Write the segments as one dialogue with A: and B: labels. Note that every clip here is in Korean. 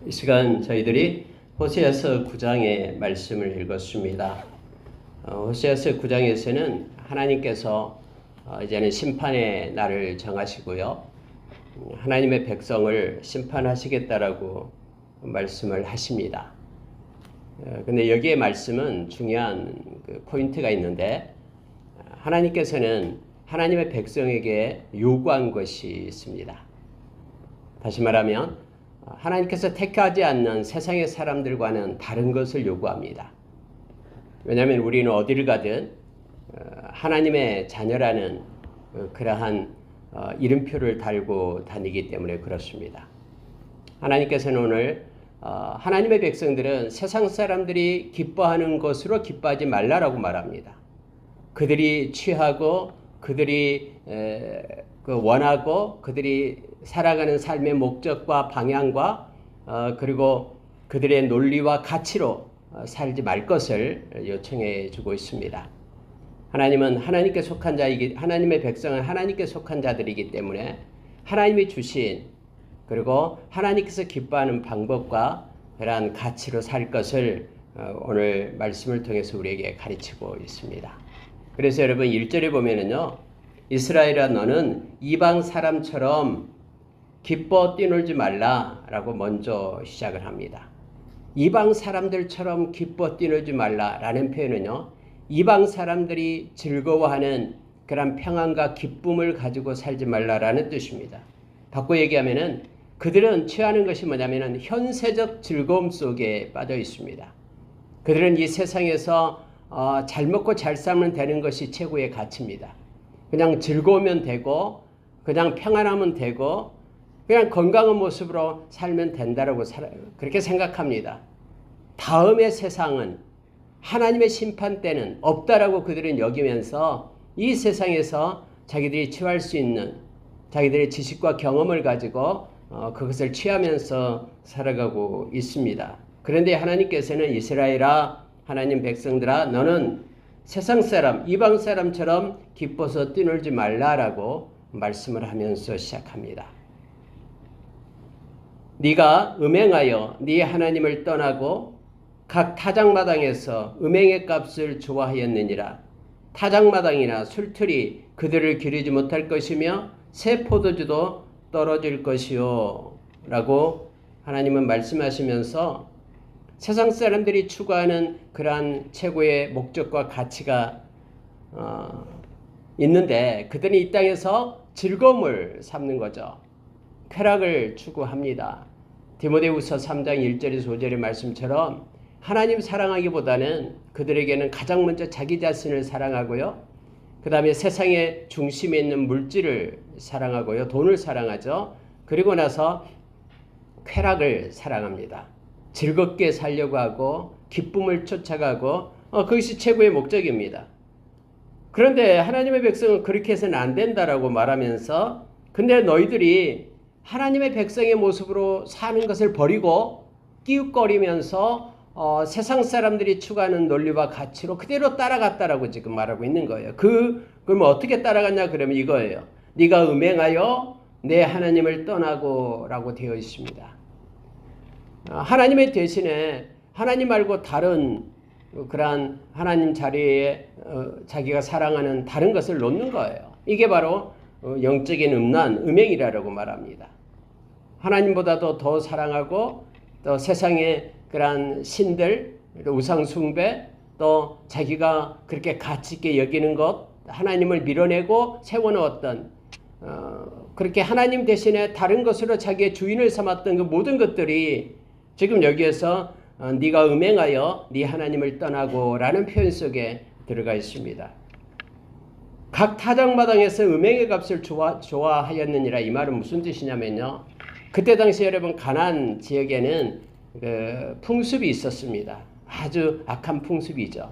A: 이 시간 저희들이 호세아서 9장의 말씀을 읽었습니다. 호세아서 9장에서는 하나님께서 이제는 심판의 날을 정하시고요. 하나님의 백성을 심판하시겠다라고 말씀을 하십니다. 근데 여기에 말씀은 중요한 포인트가 있는데, 하나님께서는 하나님의 백성에게 요구한 것이 있습니다. 다시 말하면 하나님께서 택하지 않는 세상의 사람들과는 다른 것을 요구합니다. 왜냐하면 우리는 어디를 가든 하나님의 자녀라는 그러한 이름표를 달고 다니기 때문에 그렇습니다. 하나님께서는 오늘 하나님의 백성들은 세상 사람들이 기뻐하는 것으로 기뻐하지 말라라고 말합니다. 그들이 취하고 그들이 원하고 그들이 살아가는 삶의 목적과 방향과 그리고 그들의 논리와 가치로 살지 말 것을 요청해 주고 있습니다. 하나님은 하나님께 속한 자이기, 하나님의 백성은 하나님께 속한 자들이기 때문에 하나님이 주신 그리고 하나님께서 기뻐하는 방법과 그러한 가치로 살 것을 오늘 말씀을 통해서 우리에게 가르치고 있습니다. 그래서 여러분 1절에 보면은요, 이스라엘아 너는 이방 사람처럼 기뻐 뛰놀지 말라라고 먼저 시작을 합니다. 이방 사람들처럼 기뻐 뛰놀지 말라라는 표현은요, 이방 사람들이 즐거워하는 그런 평안과 기쁨을 가지고 살지 말라라는 뜻입니다. 바꿔 얘기하면은 그들은 취하는 것이 뭐냐면은 현세적 즐거움 속에 빠져 있습니다. 그들은 이 세상에서 잘 먹고 잘 살면 되는 것이 최고의 가치입니다. 그냥 즐거우면 되고 그냥 평안하면 되고 그냥 건강한 모습으로 살면 된다라고 그렇게 생각합니다. 다음의 세상은 하나님의 심판 때는 없다라고 그들은 여기면서 이 세상에서 자기들이 취할 수 있는 자기들의 지식과 경험을 가지고 그것을 취하면서 살아가고 있습니다. 그런데 하나님께서는 이스라엘아 하나님 백성들아 너는 세상 사람 이방 사람처럼 기뻐서 뛰놀지 말라라고 말씀을 하면서 시작합니다. 네가 음행하여 네 하나님을 떠나고 각 타작마당에서 음행의 값을 좋아하였느니라. 타작마당이나 술틀이 그들을 기르지 못할 것이며 새 포도주도 떨어질 것이요 라고 하나님은 말씀하시면서 세상 사람들이 추구하는 그러한 최고의 목적과 가치가 있는데 그들은 이 땅에서 즐거움을 삼는 거죠. 쾌락을 추구합니다. 디모데후서 3장 1절에서 5절의 말씀처럼 하나님 사랑하기보다는 그들에게는 가장 먼저 자기 자신을 사랑하고요. 그 다음에 세상의 중심에 있는 물질을 사랑하고요. 돈을 사랑하죠. 그리고 나서 쾌락을 사랑합니다. 즐겁게 살려고 하고 기쁨을 쫓아가고 그것이 최고의 목적입니다. 그런데 하나님의 백성은 그렇게 해서는 안 된다라고 말하면서 근데 너희들이 하나님의 백성의 모습으로 사는 것을 버리고 끼웃거리면서 세상 사람들이 추구하는 논리와 가치로 그대로 따라갔다라고 지금 말하고 있는 거예요. 그럼 어떻게 따라갔냐 그러면 이거예요. 네가 음행하여 내 하나님을 떠나고 라고 되어 있습니다. 하나님의 대신에 하나님 말고 다른 그러한 하나님 자리에 자기가 사랑하는 다른 것을 놓는 거예요. 이게 바로 영적인 음행이라고 말합니다. 하나님보다도 더 사랑하고 또 세상의 그러한 신들, 우상 숭배, 또 자기가 그렇게 가치 있게 여기는 것, 하나님을 밀어내고 세워놓았던 그렇게 하나님 대신에 다른 것으로 자기의 주인을 삼았던 그 모든 것들이 지금 여기에서 네가 음행하여 네 하나님을 떠나고 라는 표현 속에 들어가 있습니다. 각 타작마당에서 음행의 값을 좋아하였느니라 이 말은 무슨 뜻이냐면요. 그때 당시 여러분 가나안 지역에는 풍습이 있었습니다. 아주 악한 풍습이죠.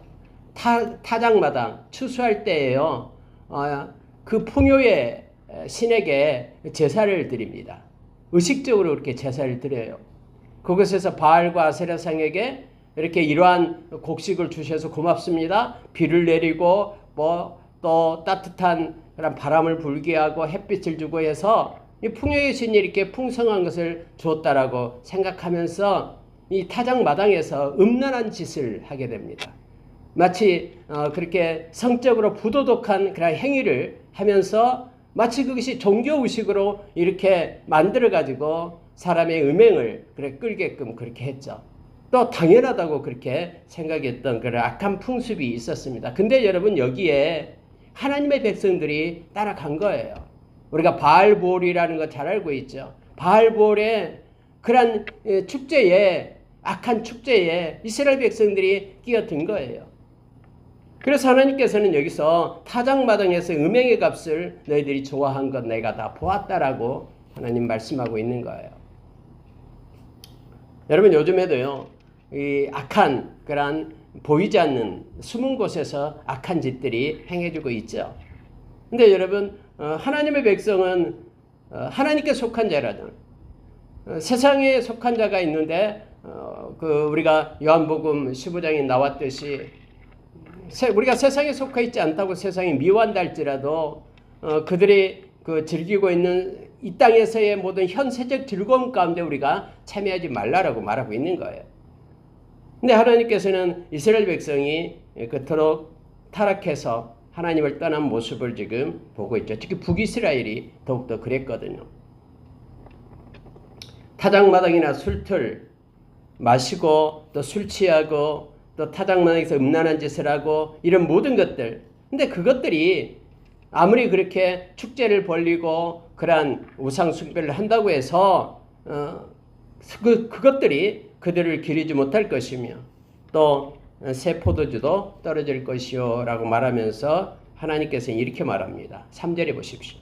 A: 타작마당 추수할 때에요. 그 풍요의 신에게 제사를 드립니다. 의식적으로 그렇게 제사를 드려요. 그곳에서 바알과 아세라상에게 이렇게 이러한 곡식을 주셔서 고맙습니다. 비를 내리고 또 따뜻한 그런 바람을 불게 하고 햇빛을 주고 해서 이 풍요의 신이 이렇게 풍성한 것을 주었다라고 생각하면서 이 타작마당에서 음란한 짓을 하게 됩니다. 마치 그렇게 성적으로 부도덕한 그런 행위를 하면서 마치 그것이 종교의식으로 이렇게 만들어가지고 사람의 음행을 그래 끌게끔 그렇게 했죠. 또 당연하다고 그렇게 생각했던 그런 악한 풍습이 있었습니다. 근데 여러분 여기에 하나님의 백성들이 따라간 거예요. 우리가 바알보올이라는 거 잘 알고 있죠. 바알보올의 그런 축제에 악한 축제에 이스라엘 백성들이 끼어든 거예요. 그래서 하나님께서는 여기서 타작마당에서 음행의 값을 너희들이 좋아한 것 내가 다 보았다라고 하나님 말씀하고 있는 거예요. 여러분 요즘에도요 이 악한 그런 보이지 않는 숨은 곳에서 악한 짓들이 행해지고 있죠. 근데 여러분 하나님의 백성은 하나님께 속한 자라는 세상에 속한 자가 있는데 우리가 요한복음 15장에 나왔듯이 우리가 세상에 속해 있지 않다고 세상이 미워한달지라도 그들이 즐기고 있는 이 땅에서의 모든 현세적 즐거움 가운데 우리가 참여하지 말라라고 말하고 있는 거예요. 근데 하나님께서는 이스라엘 백성이 그토록 타락해서 하나님을 떠난 모습을 지금 보고 있죠. 특히 북이스라엘이 더욱더 그랬거든요. 타작마당이나 술틀 마시고 또 술 취하고 또 타작마당에서 음란한 짓을 하고 이런 모든 것들. 근데 그것들이 아무리 그렇게 축제를 벌리고 그러한 우상 숭배를 한다고 해서 그것들이 그들을 기리지 못할 것이며 또 새 포도주도 떨어질 것이요 라고 말하면서 하나님께서는 이렇게 말합니다. 3절에 보십시오.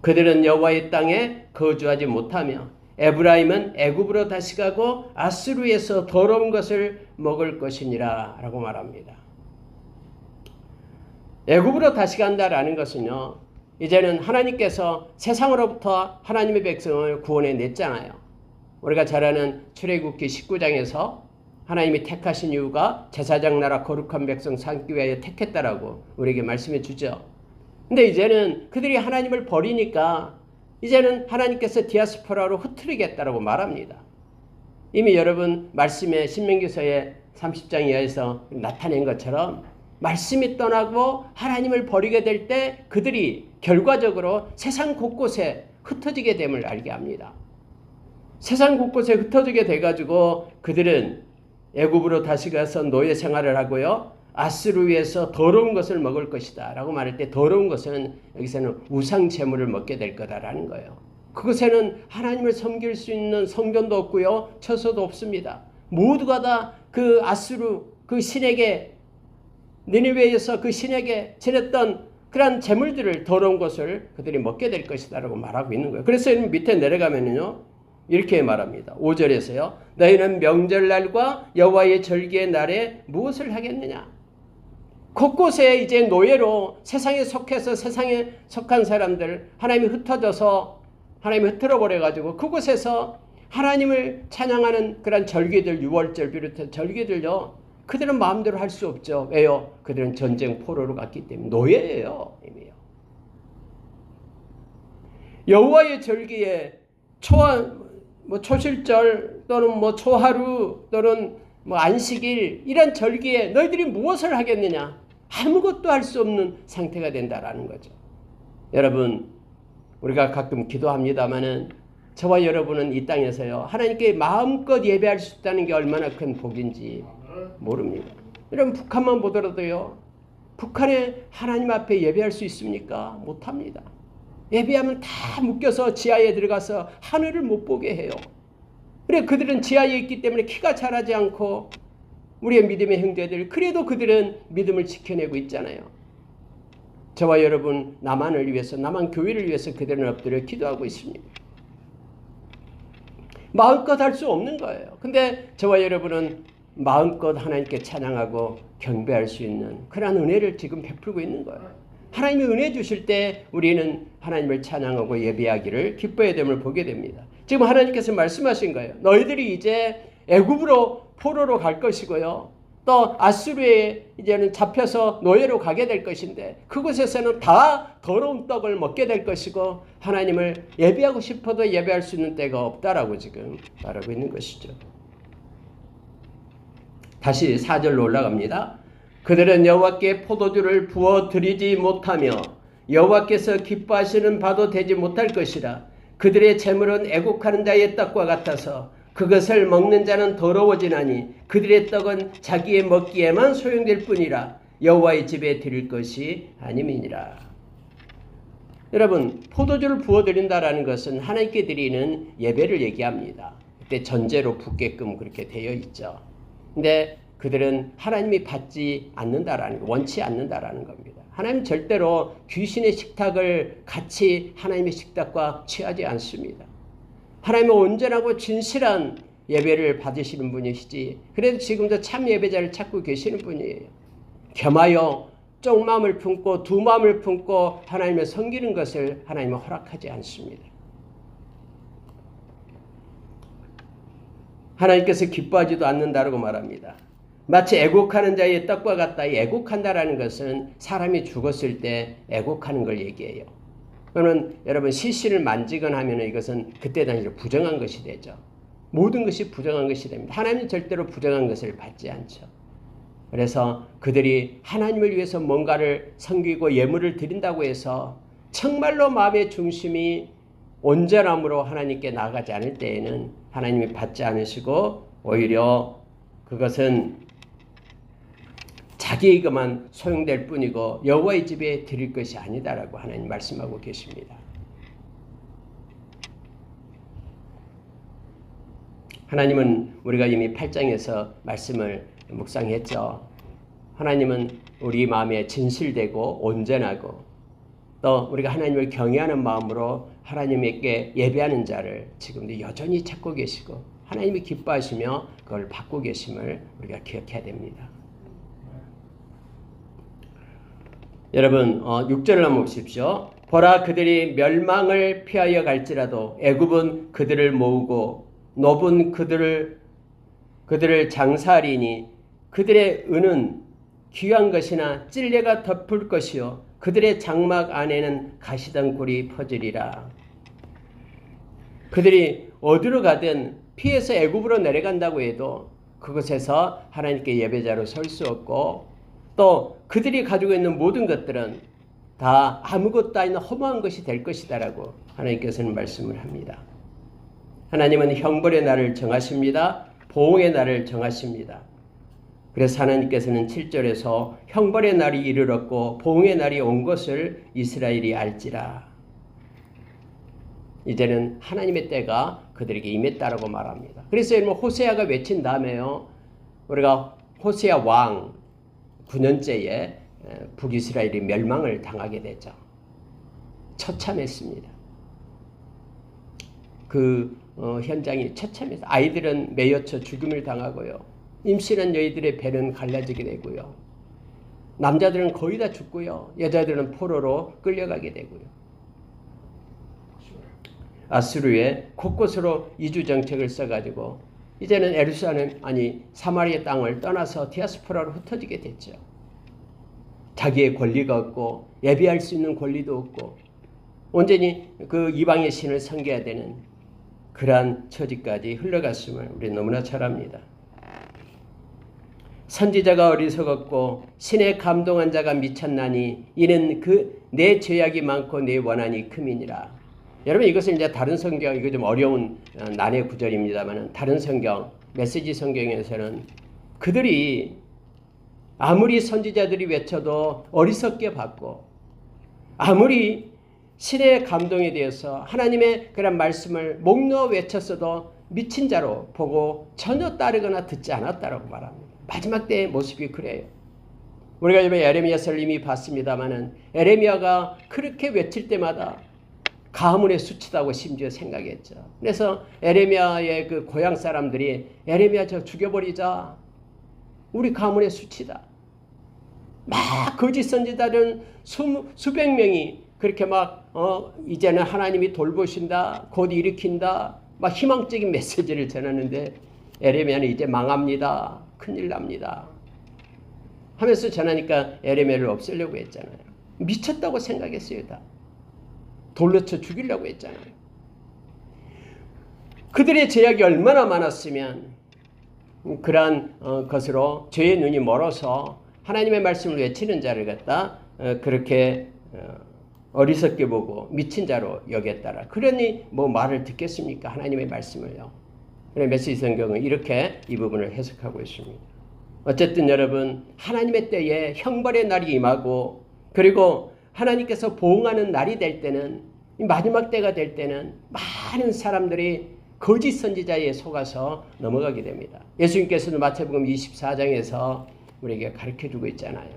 A: 그들은 여호와의 땅에 거주하지 못하며 에브라임은 애굽으로 다시 가고 아스루에서 더러운 것을 먹을 것이니라 라고 말합니다. 애굽으로 다시 간다라는 것은요, 이제는 하나님께서 세상으로부터 하나님의 백성을 구원해 냈잖아요. 우리가 잘 아는 출애굽기 19장에서 하나님이 택하신 이유가 제사장 나라 거룩한 백성 삼기 위하여 택했다라고 우리에게 말씀해 주죠. 근데 이제는 그들이 하나님을 버리니까 이제는 하나님께서 디아스포라로 흩트리겠다라고 말합니다. 이미 여러분 말씀에 신명기서의 30장 이하에서 나타낸 것처럼 말씀이 떠나고 하나님을 버리게 될 때 그들이 결과적으로 세상 곳곳에 흩어지게 됨을 알게 합니다. 세상 곳곳에 흩어지게 돼가지고 그들은 애굽으로 다시 가서 노예 생활을 하고요. 아스루에서 더러운 것을 먹을 것이다 라고 말할 때 더러운 것은 여기서는 우상 제물을 먹게 될 거다라는 거예요. 그곳에는 하나님을 섬길 수 있는 성전도 없고요. 처소도 없습니다. 모두가 다 그 아스루 그 신에게 니느웨에서 그 신에게 지냈던 그런 제물들을 더러운 것을 그들이 먹게 될 것이다 라고 말하고 있는 거예요. 그래서 밑에 내려가면요 이렇게 말합니다. 5절에서요. 너희는 명절날과 여호와의 절기의 날에 무엇을 하겠느냐? 곳곳에 이제 노예로 세상에 속해서 세상에 속한 사람들 하나님이 흩어져서 하나님이 흩어버려가지고 그곳에서 하나님을 찬양하는 그런 절기들 6월절 비롯해 절기들요. 그들은 마음대로 할 수 없죠. 왜요? 그들은 전쟁 포로로 갔기 때문에 노예예요. 이미요. 여호와의 절기에 초실절 또는 초하루 또는 안식일 이런 절기에 너희들이 무엇을 하겠느냐? 아무것도 할 수 없는 상태가 된다라는 거죠. 여러분, 우리가 가끔 기도합니다마는 저와 여러분은 이 땅에서요 하나님께 마음껏 예배할 수 있다는 게 얼마나 큰 복인지 모릅니다. 여러분 북한만 보더라도요 북한에 하나님 앞에 예배할 수 있습니까? 못합니다. 예배하면 다 묶여서 지하에 들어가서 하늘을 못 보게 해요. 그래 그들은 지하에 있기 때문에 키가 자라지 않고 우리의 믿음의 형제들 그래도 그들은 믿음을 지켜내고 있잖아요. 저와 여러분 남한을 위해서 남한 교회를 위해서 그들은 엎드려 기도하고 있습니다. 마음껏 할 수 없는 거예요. 근데 저와 여러분은 마음껏 하나님께 찬양하고 경배할 수 있는 그런 은혜를 지금 베풀고 있는 거예요. 하나님이 은혜 주실 때 우리는 하나님을 찬양하고 예배하기를 기뻐해야 됨을 보게 됩니다. 지금 하나님께서 말씀하신 거예요. 너희들이 이제 애굽으로 포로로 갈 것이고요. 또 아수르에 이제는 잡혀서 노예로 가게 될 것인데 그곳에서는 다 더러운 떡을 먹게 될 것이고 하나님을 예배하고 싶어도 예배할 수 있는 때가 없다라고 지금 말하고 있는 것이죠. 다시 4절로 올라갑니다. 그들은 여호와께 포도주를 부어 드리지 못하며 여호와께서 기뻐하시는 바도 되지 못할 것이라. 그들의 재물은 애곡하는 자의 떡과 같아서 그것을 먹는 자는 더러워지나니 그들의 떡은 자기의 먹기에만 소용될 뿐이라. 여호와의 집에 드릴 것이 아님이니라. 여러분, 포도주를 부어드린다라는 것은 하나님께 드리는 예배를 얘기합니다. 그때 전제로 붓게끔 그렇게 되어 있죠. 근데 그들은 하나님이 받지 않는다라는 거, 원치 않는다라는 겁니다. 하나님 절대로 귀신의 식탁을 같이 하나님의 식탁과 취하지 않습니다. 하나님은 온전하고 진실한 예배를 받으시는 분이시지 그래도 지금도 참 예배자를 찾고 계시는 분이에요. 겸하여 쪽마음을 품고 두 마음을 품고 하나님을 섬기는 것을 하나님은 허락하지 않습니다. 하나님께서 기뻐하지도 않는다라고 말합니다. 마치 애곡하는 자의 떡과 같다. 이 애곡한다라는 것은 사람이 죽었을 때 애곡하는 걸 얘기해요. 그러면 여러분 시신을 만지거나 하면 이것은 그때 당시로 부정한 것이 되죠. 모든 것이 부정한 것이 됩니다. 하나님은 절대로 부정한 것을 받지 않죠. 그래서 그들이 하나님을 위해서 뭔가를 섬기고 예물을 드린다고 해서 정말로 마음의 중심이 온전함으로 하나님께 나아가지 않을 때에는 하나님이 받지 않으시고 오히려 그것은 자기에게만 소용될 뿐이고 여호와의 집에 드릴 것이 아니다라고 하나님 말씀하고 계십니다. 하나님은 우리가 이미 8장에서 말씀을 묵상했죠. 하나님은 우리 마음에 진실되고 온전하고 또 우리가 하나님을 경외하는 마음으로 하나님께 예배하는 자를 지금도 여전히 찾고 계시고 하나님이 기뻐하시며 그걸 받고 계심을 우리가 기억해야 됩니다. 여러분 6절을 한번 보십시오. 보라 그들이 멸망을 피하여 갈지라도 애굽은 그들을 모으고 노분 그들을 장사하리니 그들의 은은 귀한 것이나 찔레가 덮을 것이요 그들의 장막 안에는 가시덩굴이 퍼지리라. 그들이 어디로 가든 피해서 애굽으로 내려간다고 해도 그곳에서 하나님께 예배자로 설 수 없고 또 그들이 가지고 있는 모든 것들은 다 아무것도 아닌 허무한 것이 될 것이다라고 하나님께서는 말씀을 합니다. 하나님은 형벌의 날을 정하십니다. 보응의 날을 정하십니다. 그래서 하나님께서는 7절에서 형벌의 날이 이르렀고 보응의 날이 온 것을 이스라엘이 알지라. 이제는 하나님의 때가 그들에게 임했다라고 말합니다. 그래서 여러분 호세아가 외친 다음에요. 우리가 호세아 왕 9년째에 북이스라엘이 멸망을 당하게 되죠. 처참했습니다. 그 현장이 처참해서 아이들은 매여쳐 죽음을 당하고요. 임신한 여인들의 배는 갈라지게 되고요. 남자들은 거의 다 죽고요. 여자들은 포로로 끌려가게 되고요. 아수르에 곳곳으로 이주 정책을 써가지고 이제는 예루살렘 사마리아 땅을 떠나서 디아스포라로 흩어지게 됐죠. 자기의 권리가 없고 예배할 수 있는 권리도 없고 온전히 그 이방의 신을 섬겨야 되는 그러한 처지까지 흘러갔음을 우리는 너무나 잘 압니다. 선지자가 어리석었고 신에 감동한 자가 미쳤나니 이는 내 죄악이 많고 내 원한이 큼이니라. 여러분 이것은 이제 다른 성경 이거 좀 어려운 난해 구절입니다만 다른 성경 메시지 성경에서는 그들이 아무리 선지자들이 외쳐도 어리석게 받고 아무리 신의 감동에 대해서 하나님의 그런 말씀을 목 놓아 외쳤어도 미친 자로 보고 전혀 따르거나 듣지 않았다라고 말합니다. 마지막 때의 모습이 그래요. 우리가 이번에 에레미야서를 이미 봤습니다마는 에레미야가 그렇게 외칠 때마다 가문의 수치다고 심지어 생각했죠. 그래서 에레미야의 그 고향 사람들이 에레미야 저 죽여버리자. 우리 가문의 수치다. 막 거짓 선지자들은 수백 명이 그렇게 막 이제는 하나님이 돌보신다. 곧 일으킨다. 막 희망적인 메시지를 전하는데 에레미야는 이제 망합니다. 큰일 납니다. 하면서 전하니까 에레미야를 없애려고 했잖아요. 미쳤다고 생각했어요. 다 돌로 쳐 죽이려고 했잖아요. 그들의 제약이 얼마나 많았으면 그러한 것으로 죄의 눈이 멀어서 하나님의 말씀을 외치는 자를 갖다 그렇게 어리석게 보고 미친 자로 여겼다라. 그러니 뭐 말을 듣겠습니까? 하나님의 말씀을요. 그래 메시지 성경은 이렇게 이 부분을 해석하고 있습니다. 어쨌든 여러분, 하나님의 때에 형벌의 날이 임하고 그리고 하나님께서 보응하는 날이 될 때는, 마지막 때가 될 때는 많은 사람들이 거짓 선지자에 속아서 넘어가게 됩니다. 예수님께서는 마태복음 24장에서 우리에게 가르쳐주고 있잖아요.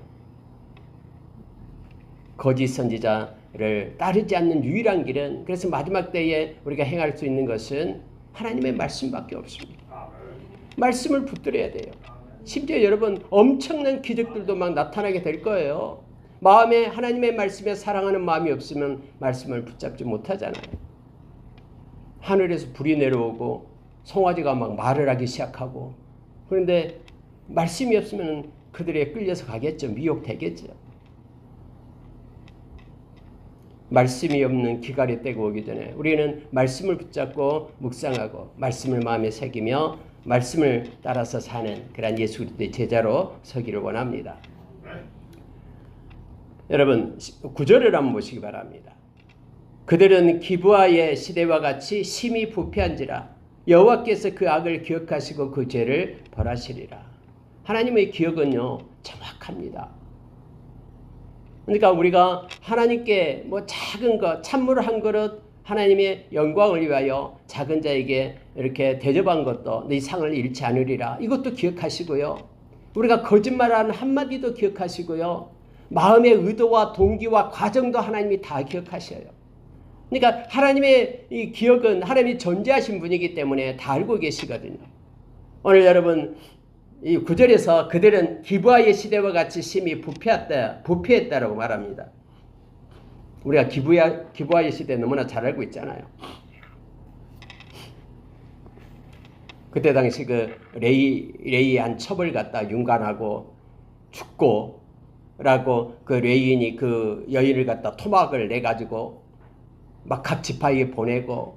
A: 거짓 선지자를 따르지 않는 유일한 길은, 그래서 마지막 때에 우리가 행할 수 있는 것은 하나님의 말씀밖에 없습니다. 말씀을 붙들어야 돼요. 심지어 여러분, 엄청난 기적들도 막 나타나게 될 거예요. 마음에 하나님의 말씀에 사랑하는 마음이 없으면 말씀을 붙잡지 못하잖아요. 하늘에서 불이 내려오고 송아지가 막 말을 하기 시작하고, 그런데 말씀이 없으면 그들에 끌려서 가겠죠. 미혹되겠죠. 말씀이 없는 기갈의 때가 오기 전에 우리는 말씀을 붙잡고 묵상하고 말씀을 마음에 새기며 말씀을 따라서 사는 그런 예수 그리스도의 제자로 서기를 원합니다. 여러분, 9절을 한번 보시기 바랍니다. 그들은 기브아의 시대와 같이 심히 부패한지라 여호와께서 그 악을 기억하시고 그 죄를 벌하시리라. 하나님의 기억은요 정확합니다. 그러니까 우리가 하나님께 뭐 작은 것, 찬물 한 그릇 하나님의 영광을 위하여 작은 자에게 이렇게 대접한 것도 네 상을 잃지 않으리라. 이것도 기억하시고요. 우리가 거짓말하는 한마디도 기억하시고요. 마음의 의도와 동기와 과정도 하나님이 다 기억하셔요. 그러니까 하나님의 이 기억은 하나님이 존재하신 분이기 때문에 다 알고 계시거든요. 오늘 여러분 이 9절에서 그들은 기브아의 시대와 같이 심히 부패했다라고 말합니다. 우리가 기브아의 시대 너무나 잘 알고 있잖아요. 그때 당시 그 레이한 첩을 갖다 윤관하고 죽고라고 그 레이인이 그 여인을 갖다 토막을 내 가지고 막 각 지파에 보내고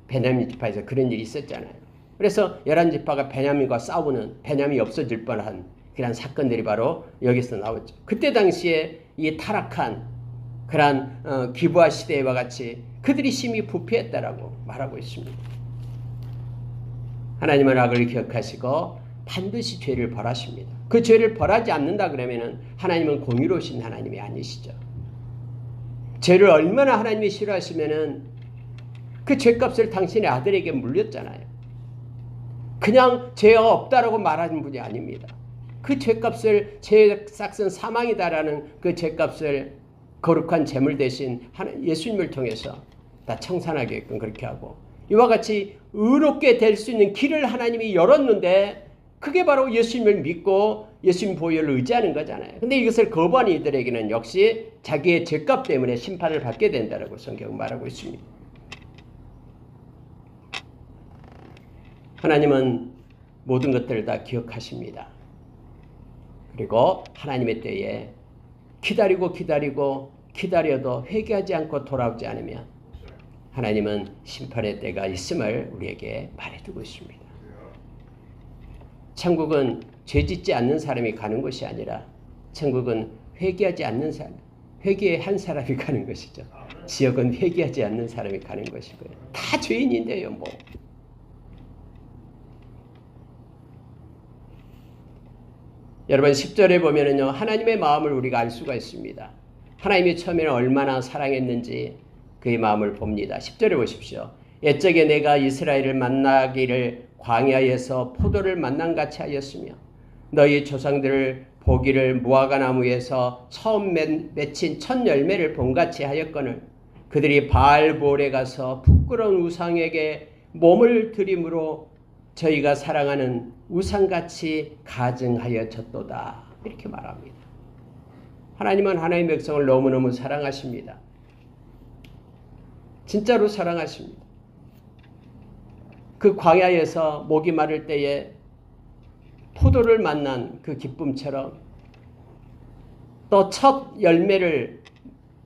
A: 베냐민 지파에서 그런 일이 있었잖아요. 그래서 11지파가 베냐민과 싸우는, 베냐민이 없어질 뻔한 그런 사건들이 바로 여기서 나오죠. 그때 당시에 이 타락한 그런 기브아 시대와 같이 그들이 심히 부패했다라고 말하고 있습니다. 하나님은 악을 기억하시고 반드시 죄를 벌하십니다. 그 죄를 벌하지 않는다 그러면은 하나님은 공의로우신 하나님이 아니시죠. 죄를 얼마나 하나님이 싫어하시면은 그 죄값을 당신의 아들에게 물렸잖아요. 그냥 죄가 없다라고 말하는 분이 아닙니다. 그 죄값을, 죄의 싹은 사망이다라는 그 죄값을 거룩한 제물 대신 예수님을 통해서 다 청산하게끔 그렇게 하고, 이와 같이 의롭게 될 수 있는 길을 하나님이 열었는데 그게 바로 예수님을 믿고 예수님 보혈을 의지하는 거잖아요. 근데 이것을 거부하는 이들에게는 역시 자기의 죄값 때문에 심판을 받게 된다고 성경은 말하고 있습니다. 하나님은 모든 것들을 다 기억하십니다. 그리고 하나님의 때에 기다려도 회개하지 않고 돌아오지 않으면 하나님은 심판의 때가 있음을 우리에게 말해주고 있습니다. 천국은 죄짓지 않는 사람이 가는 것이 아니라 천국은 회개하지 않는 사람, 회개한 사람이 가는 것이죠. 지옥은 회개하지 않는 사람이 가는 것이고요. 다 죄인인데요, 뭐. 여러분 10절에 보면은요, 하나님의 마음을 우리가 알 수가 있습니다. 하나님이 처음에는 얼마나 사랑했는지 그의 마음을 봅니다. 10절에 보십시오. 옛적에 내가 이스라엘을 만나기를 광야에서 포도를 만남같이 하였으며 너희 조상들을 보기를 무화과나무에서 처음 맺힌 첫 열매를 본같이 하였거늘 그들이 바알볼에 가서 부끄러운 우상에게 몸을 들임으로 저희가 사랑하는 우상같이 가증하여졌도다. 이렇게 말합니다. 하나님은 하나님의 백성을 너무너무 사랑하십니다. 진짜로 사랑하십니다. 그 광야에서 목이 마를 때에 포도를 만난 그 기쁨처럼 또 첫 열매를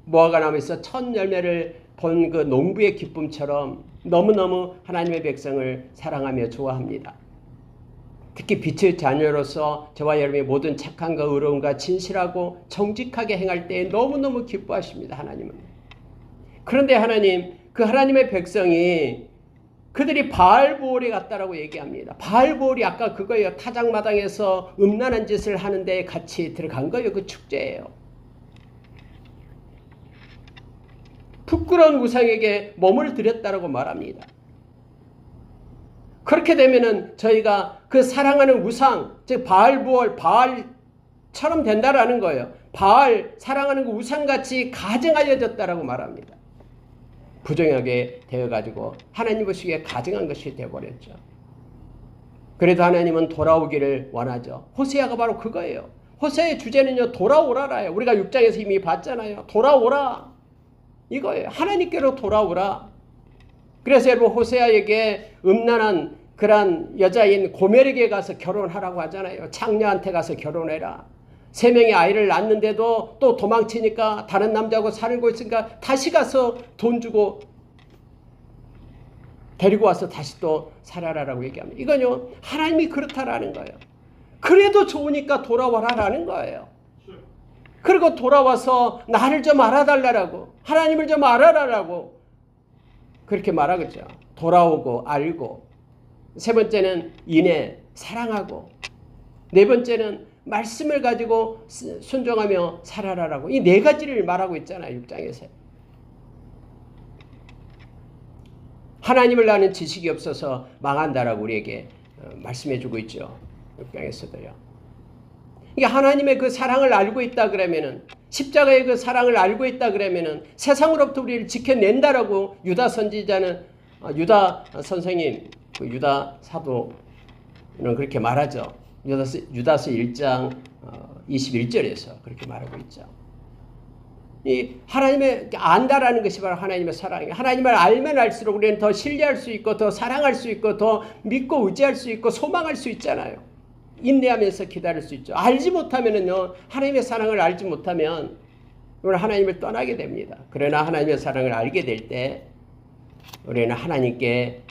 A: 무화과 나무에서 첫 열매를 본 그 농부의 기쁨처럼 너무너무 하나님의 백성을 사랑하며 좋아합니다. 특히 빛의 자녀로서 저와 여러분의 모든 착함과 의로움과 진실하고 정직하게 행할 때 너무너무 기뻐하십니다. 하나님은. 그런데 하나님, 그 하나님의 백성이 그들이 바알보올에 갔다라고 얘기합니다. 바알보올이 아까 그거예요. 타작마당에서 음란한 짓을 하는데 같이 들어간 거예요. 그 축제예요. 부끄러운 우상에게 몸을 들였다라고 말합니다. 그렇게 되면은 저희가 그 사랑하는 우상, 즉 바알보올, 바알처럼 된다라는 거예요. 바알, 사랑하는 그 우상같이 가증하여졌다라고 말합니다. 부정하게 되어가지고 하나님 보시기에 가증한 것이 되어버렸죠. 그래도 하나님은 돌아오기를 원하죠. 호세아가 바로 그거예요. 호세아의 주제는요, 돌아오라라요. 우리가 6장에서 이미 봤잖아요. 돌아오라. 이거예요. 하나님께로 돌아오라. 그래서 여러분 호세아에게 음란한 그런 여자인 고멜에게 가서 결혼하라고 하잖아요. 창녀한테 가서 결혼해라. 3명의 아이를 낳는데도 또 도망치니까 다른 남자하고 살고 있으니까 다시 가서 돈 주고 데리고 와서 다시 또 살아라라고 얘기합니다. 이건요, 하나님이 그렇다라는 거예요. 그래도 좋으니까 돌아와라라는 거예요. 그리고 돌아와서 나를 좀 알아달라고, 하나님을 좀 알아라라고 그렇게 말하겠죠. 돌아오고 알고. 3번째는 인애, 사랑하고. 4번째는 말씀을 가지고 순종하며 살아라라고. 이 4가지를 말하고 있잖아요. 6장에서. 하나님을 아는 지식이 없어서 망한다라고 우리에게 말씀해주고 있죠. 6장에서도요. 이게 하나님의 그 사랑을 알고 있다 그러면은, 십자가의 그 사랑을 알고 있다 그러면은 세상으로부터 우리를 지켜낸다라고 유다 선지자는, 유다 선생님, 그 유다 사도는 그렇게 말하죠. 유다서 1장 21절에서 그렇게 말하고 있죠. 이 하나님의 안다라는 것이 바로 하나님의 사랑이에요. 하나님을 알면 알수록 우리는 더 신뢰할 수 있고 더 사랑할 수 있고 더 믿고 의지할 수 있고 소망할 수 있잖아요. 인내하면서 기다릴 수 있죠. 알지 못하면은요, 하나님의 사랑을 알지 못하면 우리는 하나님을 떠나게 됩니다. 그러나 하나님의 사랑을 알게 될 때 우리는 하나님께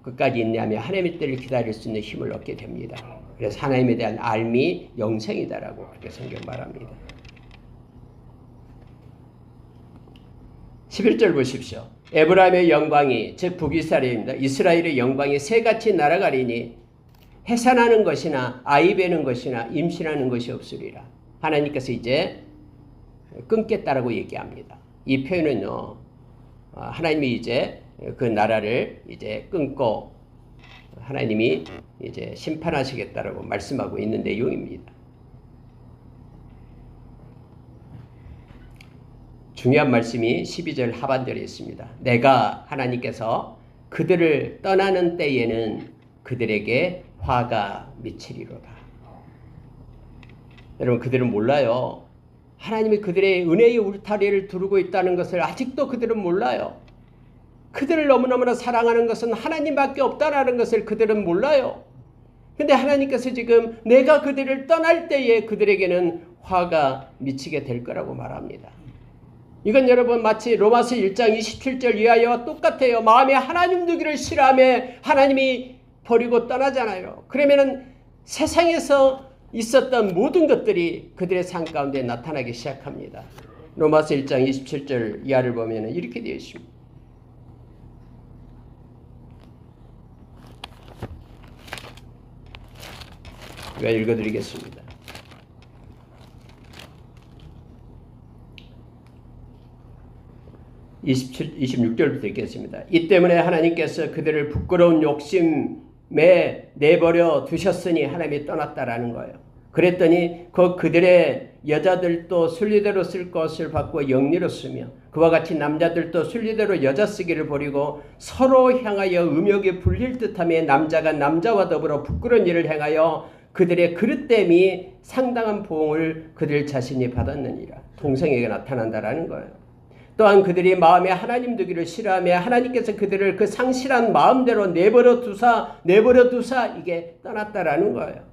A: 끝까지 인내하며 하나님의 때를 기다릴 수 있는 힘을 얻게 됩니다. 그래서 하나님에 대한 알미 영생이다라고 그렇게 성경 말합니다. 11절 보십시오. 에브라임의 영광이, 즉 북이스라엘입니다. 이스라엘의 영광이 새같이 날아가리니 해산하는 것이나 아이 베는 것이나 임신하는 것이 없으리라. 하나님께서 이제 끊겠다라고 얘기합니다. 이 표현은요, 하나님이 이제 그 나라를 이제 끊고 하나님이 이제 심판하시겠다라고 말씀하고 있는 내용입니다. 중요한 말씀이 12절 하반절에 있습니다. 내가 하나님께서 그들을 떠나는 때에는 그들에게 화가 미치리로다. 여러분, 그들은 몰라요. 하나님이 그들의 은혜의 울타리를 두르고 있다는 것을 아직도 그들은 몰라요. 그들을 너무너무나 사랑하는 것은 하나님밖에 없다라는 것을 그들은 몰라요. 근데 하나님께서 지금 내가 그들을 떠날 때에 그들에게는 화가 미치게 될 거라고 말합니다. 이건 여러분 마치 로마서 1장 27절 이하여와 똑같아요. 마음에 하나님 두기를 싫어하며 하나님이 버리고 떠나잖아요. 그러면은 세상에서 있었던 모든 것들이 그들의 삶 가운데 나타나기 시작합니다. 로마서 1장 27절 이하를 보면 이렇게 되어 있습니다. 제가 읽어드리겠습니다. 26절부터 읽겠습니다. 이 때문에 하나님께서 그들을 부끄러운 욕심에 내버려 두셨으니 하나님이 떠났다라는 거예요. 그랬더니 그들의 여자들도 순리대로 쓸 것을 받고 영리로 쓰며 그와 같이 남자들도 순리대로 여자 쓰기를 버리고 서로 향하여 음욕에 불릴 듯하며 남자가 남자와 더불어 부끄러운 일을 행하여 그들의 그릇됨이 상당한 보응을 그들 자신이 받았느니라. 동성애가 나타난다라는 거예요. 또한 그들이 마음에 하나님 두기를 싫어하며 하나님께서 그들을 그 상실한 마음대로 내버려 두사 이게 떠났다라는 거예요.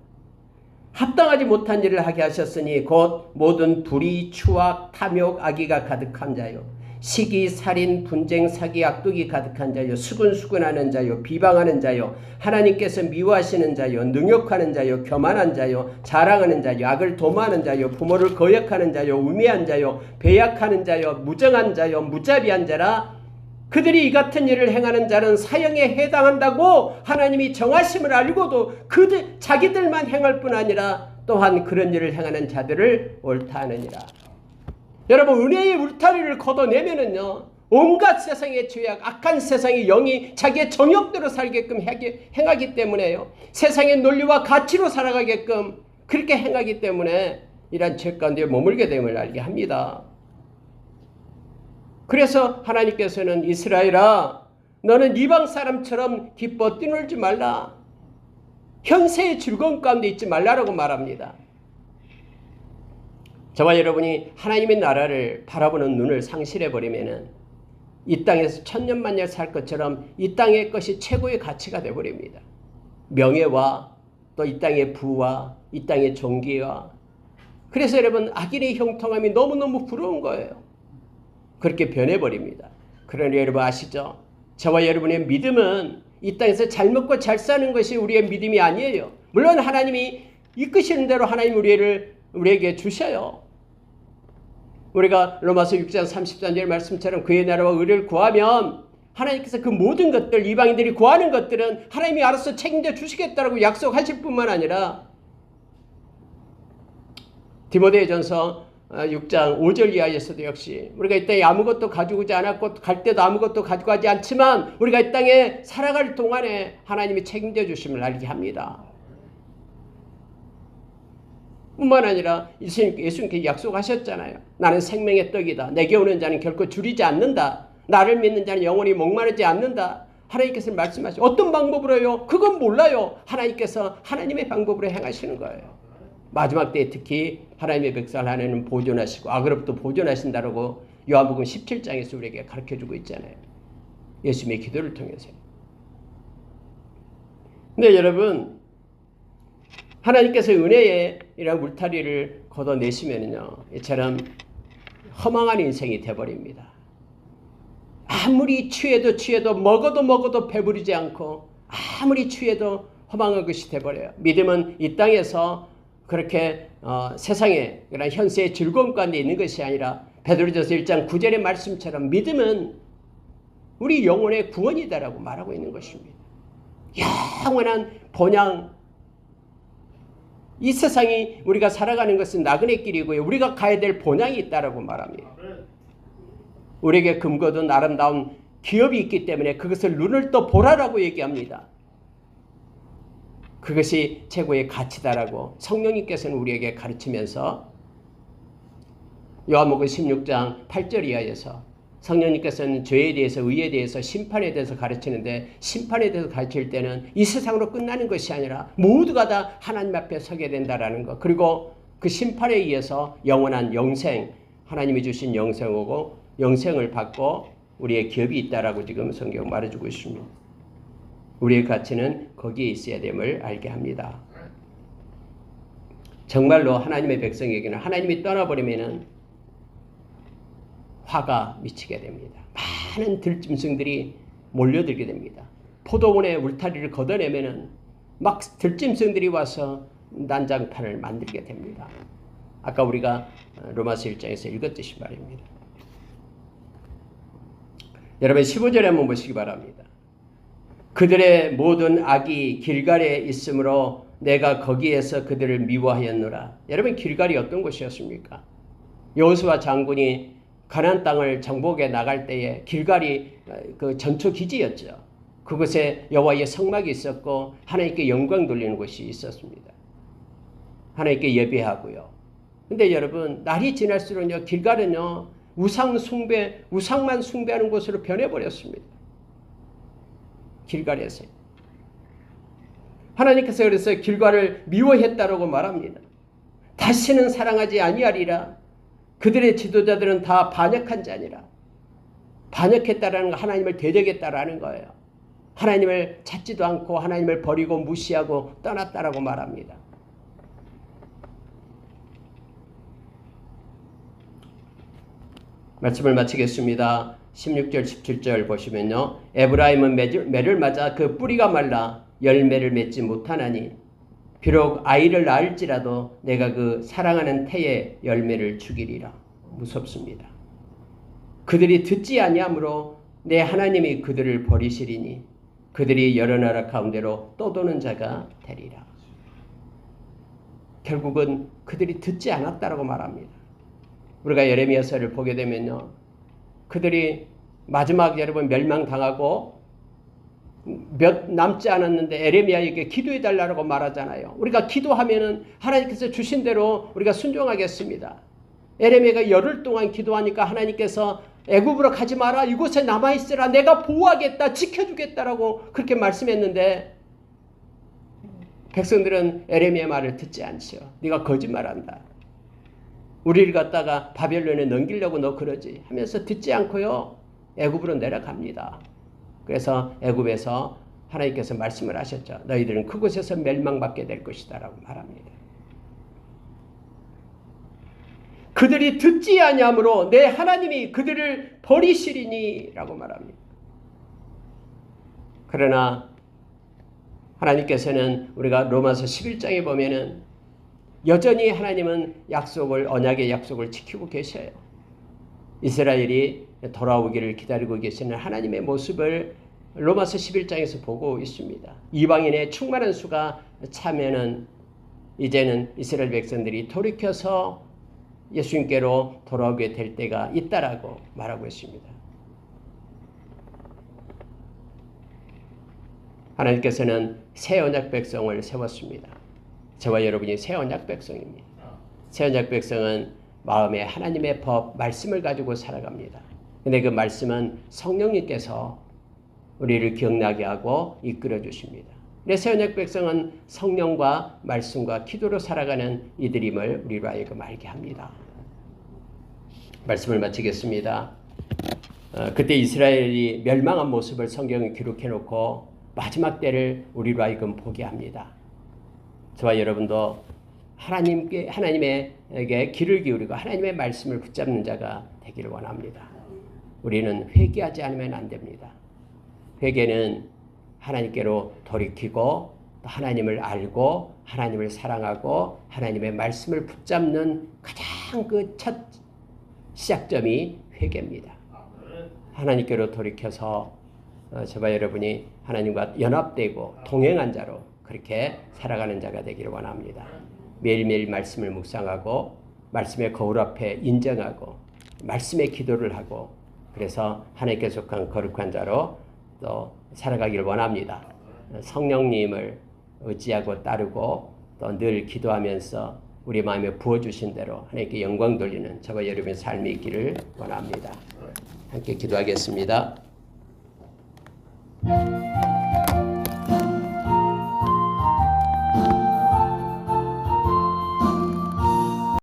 A: 합당하지 못한 일을 하게 하셨으니 곧 모든 불의, 추악, 탐욕, 악의가 가득한 자요. 시기, 살인, 분쟁, 사기, 악독이 가득한 자요. 수근수근하는 자요. 비방하는 자요. 하나님께서 미워하시는 자요. 능욕하는 자요. 교만한 자요. 자랑하는 자요. 악을 도모하는 자요. 부모를 거역하는 자요. 우매한 자요. 배약하는 자요. 무정한 자요. 무자비한 자라. 그들이 이 같은 일을 행하는 자는 사형에 해당한다고 하나님이 정하심을 알고도 자기들만 행할 뿐 아니라 또한 그런 일을 행하는 자들을 옳다 하느니라. 여러분, 은혜의 울타리를 걷어내면은요, 온갖 세상의 죄악, 악한 세상의 영이 자기의 정욕대로 살게끔 행하기 때문에요. 세상의 논리와 가치로 살아가게끔 그렇게 행하기 때문에 이러한 죄 가운데 머물게 됨을 알게 합니다. 그래서 하나님께서는 이스라엘아, 너는 이방 사람처럼 기뻐 뛰놀지 말라. 현세의 즐거움 가운데 있지 말라라고 말합니다. 저와 여러분이 하나님의 나라를 바라보는 눈을 상실해버리면은 이 땅에서 천년만년 살 것처럼 이 땅의 것이 최고의 가치가 되어버립니다. 명예와 또 이 땅의 부와 이 땅의 존귀와. 그래서 여러분, 악인의 형통함이 너무너무 부러운 거예요. 그렇게 변해버립니다. 그러니 여러분 아시죠? 저와 여러분의 믿음은 이 땅에서 잘 먹고 잘 사는 것이 우리의 믿음이 아니에요. 물론 하나님이 이끄시는 대로 하나님 우리에게 주셔요. 우리가 로마서 6장 33절 말씀처럼 그의 나라와 의를 구하면 하나님께서 그 모든 것들, 이방인들이 구하는 것들은 하나님이 알아서 책임져 주시겠다라고 약속하실 뿐만 아니라 디모데전서 6장 5절 이하에서도 역시 우리가 이 땅에 아무것도 가지고 오지 않았고 갈 때도 아무것도 가지고 가지 않지만 우리가 이 땅에 살아갈 동안에 하나님이 책임져 주심을 알게 합니다. 뿐만 아니라 예수님께 약속하셨잖아요. 나는 생명의 떡이다. 내게 오는 자는 결코 줄이지 않는다. 나를 믿는 자는 영원히 목마르지 않는다. 하나님께서 말씀하시죠. 어떤 방법으로요? 그건 몰라요. 하나님께서 하나님의 방법으로 행하시는 거예요. 마지막 때에 특히 하나님의 백성을 하나님은 보존하시고 악으로부터 보존하신다라고 요한복음 17장에서 우리에게 가르쳐주고 있잖아요. 예수님의 기도를 통해서. 근데 여러분, 하나님께서 은혜의 이런 울타리를 걷어내시면요, 이처럼 허망한 인생이 되어버립니다. 아무리 취해도 먹어도 배부르지 않고 아무리 취해도 허망한 것이 되어버려요. 믿음은 이 땅에서 그렇게 세상에 그런 현세의 즐거움 가운데 있는 것이 아니라 베드로전서 1장 9절의 말씀처럼 믿음은 우리 영혼의 구원이다라고 말하고 있는 것입니다. 영원한 본향, 이 세상이 우리가 살아가는 것은 나그네 길이고요. 우리가 가야 될 본향이 있다라고 말합니다. 우리에게 금거든 아름다운 기업이 있기 때문에 그것을 눈을 떠 보라라고 얘기합니다. 그것이 최고의 가치다라고 성령님께서는 우리에게 가르치면서 요한복음 16장 8절 이하에서 성령님께서는 죄에 대해서, 의에 대해서, 심판에 대해서 가르치는데 심판에 대해서 가르칠 때는 이 세상으로 끝나는 것이 아니라 모두가 다 하나님 앞에 서게 된다라는 것. 그리고 그 심판에 의해서 영원한 영생, 하나님이 주신 영생을 받고 우리의 기업이 있다라고 지금 성경 말해주고 있습니다. 우리의 가치는 거기에 있어야 됨을 알게 합니다. 정말로 하나님의 백성에게는 하나님이 떠나버리면은 화가 미치게 됩니다. 많은 들짐승들이 몰려들게 됩니다. 포도원의 울타리를 걷어내면은 막 들짐승들이 와서 난장판을 만들게 됩니다. 아까 우리가 로마서 1장에서 읽었듯이 말입니다. 여러분 15절에 한번 보시기 바랍니다. 그들의 모든 악이 길갈에 있으므로 내가 거기에서 그들을 미워하였노라. 여러분 길갈이 어떤 곳이었습니까? 여호수아 장군이 가나안 땅을 정복해 나갈 때에 길갈이 그 전초 기지였죠. 그곳에 여호와의 성막이 있었고 하나님께 영광 돌리는 곳이 있었습니다. 하나님께 예배하고요. 근데 여러분 날이 지날수록요 길갈은요 우상만 숭배하는 곳으로 변해버렸습니다. 길갈에서 하나님께서 그래서 길갈을 미워했다라고 말합니다. 다시는 사랑하지 아니하리라. 그들의 지도자들은 다 반역한 자니라. 반역했다라는 거 하나님을 대적했다라는 거예요. 하나님을 찾지도 않고 하나님을 버리고 무시하고 떠났다라고 말합니다. 말씀을 마치겠습니다. 16절 17절 보시면요. 에브라임은 매를 맞아 그 뿌리가 말라 열매를 맺지 못하나니 비록 아이를 낳을지라도 내가 그 사랑하는 태의 열매를 죽이리라. 무섭습니다. 그들이 듣지 아니하므로 내 하나님이 그들을 버리시리니 그들이 여러 나라 가운데로 떠도는 자가 되리라. 결국은 그들이 듣지 않았다라고 말합니다. 우리가 예레미야서를 보게 되면요. 그들이 마지막 여러분 멸망당하고 몇 남지 않았는데 예레미야에게 기도해 달라고 말하잖아요. 우리가 기도하면은 하나님께서 주신 대로 우리가 순종하겠습니다. 예레미야가 열흘 동안 기도하니까 하나님께서 애굽으로 가지 마라. 이곳에 남아있으라. 내가 보호하겠다. 지켜주겠다라고 그렇게 말씀했는데 백성들은 예레미야 말을 듣지 않죠. 네가 거짓말한다. 우리를 갖다가 바벨론에 넘기려고 너 그러지 하면서 듣지 않고요. 애굽으로 내려갑니다. 그래서 애굽에서 하나님께서 말씀을 하셨죠. 너희들은 그곳에서 멸망받게 될 것이다 라고 말합니다. 그들이 듣지 아니하므로 내 하나님이 그들을 버리시리니 라고 말합니다. 그러나 하나님께서는 우리가 로마서 11장에 보면은 여전히 하나님은 언약의 약속을 지키고 계셔요. 이스라엘이 돌아오기를 기다리고 계시는 하나님의 모습을 로마서 11장에서 보고 있습니다. 이방인의 충만한 수가 차면은 이제는 이스라엘 백성들이 돌이켜서 예수님께로 돌아오게 될 때가 있다라고 말하고 있습니다. 하나님께서는 새 언약 백성을 세웠습니다. 저와 여러분이 새 언약 백성입니다. 새 언약 백성은 마음에 하나님의 법, 말씀을 가지고 살아갑니다. 근데 그 말씀은 성령님께서 우리를 기억나게 하고 이끌어 주십니다. 새 언약 백성은 성령과 말씀과 기도로 살아가는 이들임을 우리로 하여금 알게 합니다. 말씀을 마치겠습니다. 그때 이스라엘이 멸망한 모습을 성경에 기록해 놓고 마지막 때를 우리로 하여금 보게 합니다. 저와 여러분도 하나님에게 귀를 기울이고 하나님의 말씀을 붙잡는 자가 되기를 원합니다. 우리는 회개하지 않으면 안 됩니다. 회개는 하나님께로 돌이키고 하나님을 알고 하나님을 사랑하고 하나님의 말씀을 붙잡는 가장 그 첫 시작점이 회개입니다. 하나님께로 돌이켜서 저와 여러분이 하나님과 연합되고 동행한 자로 그렇게 살아가는 자가 되기를 원합니다. 매일매일 말씀을 묵상하고 말씀의 거울 앞에 인정하고 말씀의 기도를 하고 그래서 하나님께 속한 거룩한 자로 또 살아가기를 원합니다. 성령님을 의지하고 따르고 또 늘 기도하면서 우리 마음에 부어주신 대로 하나님께 영광 돌리는 저와 여러분의 삶이 있기를 원합니다. 함께 기도하겠습니다.